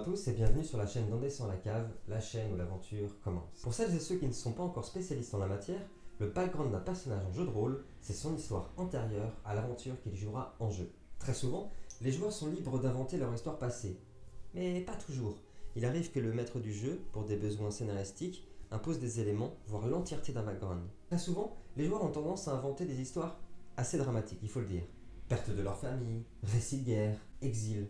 tous et bienvenue sur la chaîne d'André sans la cave, la chaîne où l'aventure commence. Pour celles et ceux qui ne sont pas encore spécialistes en la matière, le background d'un personnage en jeu de rôle, c'est son histoire antérieure à l'aventure qu'il jouera en jeu. Très souvent, les joueurs sont libres d'inventer leur histoire passée. Mais pas toujours. Il arrive que le maître du jeu, pour des besoins scénaristiques, impose des éléments, voire l'entièreté d'un background. Très souvent, les joueurs ont tendance à inventer des histoires assez dramatiques, il faut le dire. Perte de leur famille, récit de guerre, exil.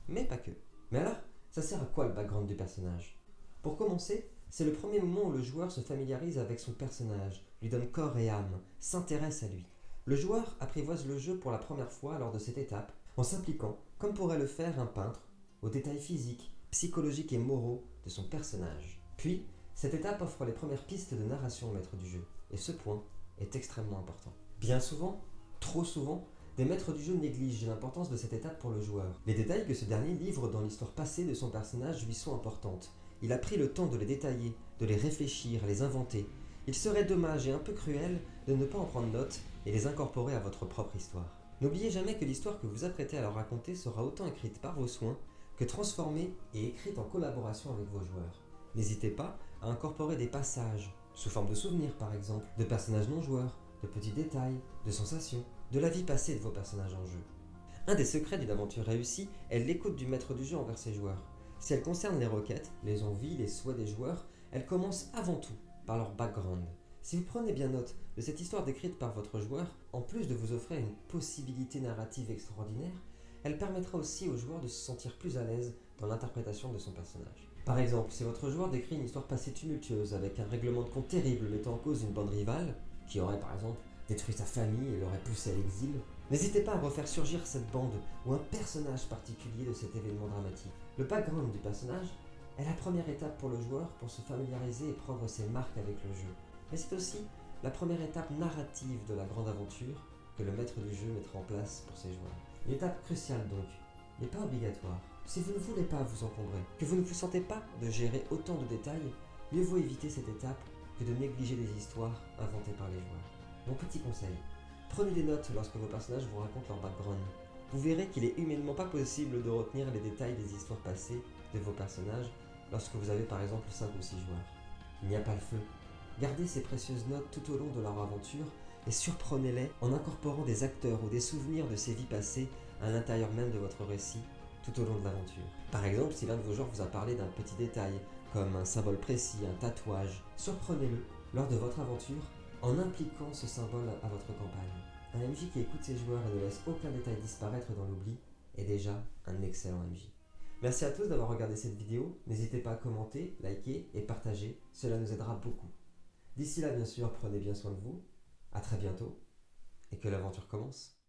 Mais pas que. Mais alors, ça sert à quoi le background du personnage? Pour commencer, c'est le premier moment où le joueur se familiarise avec son personnage, lui donne corps et âme, s'intéresse à lui. Le joueur apprivoise le jeu pour la première fois lors de cette étape, en s'impliquant, comme pourrait le faire un peintre, aux détails physiques, psychologiques et moraux de son personnage. Puis, cette étape offre les premières pistes de narration au maître du jeu, et ce point est extrêmement important. Bien souvent, trop souvent, des maîtres du jeu négligent l'importance de cette étape pour le joueur. Les détails que ce dernier livre dans l'histoire passée de son personnage lui sont importantes. Il a pris le temps de les détailler, de les réfléchir, les inventer. Il serait dommage et un peu cruel de ne pas en prendre note et les incorporer à votre propre histoire. N'oubliez jamais que l'histoire que vous apprêtez à leur raconter sera autant écrite par vos soins que transformée et écrite en collaboration avec vos joueurs. N'hésitez pas à incorporer des passages, sous forme de souvenirs par exemple, de personnages non joueurs, de petits détails, de sensations, de la vie passée de vos personnages en jeu. Un des secrets d'une aventure réussie est l'écoute du maître du jeu envers ses joueurs. Si elle concerne les requêtes, les envies, les souhaits des joueurs, elle commence avant tout par leur background. Si vous prenez bien note de cette histoire décrite par votre joueur, en plus de vous offrir une possibilité narrative extraordinaire, elle permettra aussi au joueur de se sentir plus à l'aise dans l'interprétation de son personnage. Par exemple, si votre joueur décrit une histoire passée tumultueuse avec un règlement de compte terrible mettant en cause une bande rivale, qui aurait par exemple détruit sa famille et l'aurait poussé à l'exil, n'hésitez pas à refaire surgir cette bande ou un personnage particulier de cet événement dramatique. Le background du personnage est la première étape pour le joueur pour se familiariser et prendre ses marques avec le jeu. Mais c'est aussi la première étape narrative de la grande aventure que le maître du jeu mettra en place pour ses joueurs. Une étape cruciale donc, mais pas obligatoire. Si vous ne voulez pas vous encombrer, que vous ne vous sentez pas de gérer autant de détails, mieux vaut éviter cette étape que de négliger des histoires inventées par les joueurs. Mon petit conseil, prenez des notes lorsque vos personnages vous racontent leur background. Vous verrez qu'il est humainement pas possible de retenir les détails des histoires passées de vos personnages lorsque vous avez par exemple 5 ou 6 joueurs. Il n'y a pas le feu. Gardez ces précieuses notes tout au long de leur aventure et surprenez-les en incorporant des acteurs ou des souvenirs de ces vies passées à l'intérieur même de votre récit tout au long de l'aventure. Par exemple, si l'un de vos joueurs vous a parlé d'un petit détail, comme un symbole précis, un tatouage, surprenez-le lors de votre aventure en impliquant ce symbole à votre campagne. Un MJ qui écoute ses joueurs et ne laisse aucun détail disparaître dans l'oubli est déjà un excellent MJ. Merci à tous d'avoir regardé cette vidéo, n'hésitez pas à commenter, liker et partager, cela nous aidera beaucoup. D'ici là bien sûr, prenez bien soin de vous, à très bientôt et que l'aventure commence.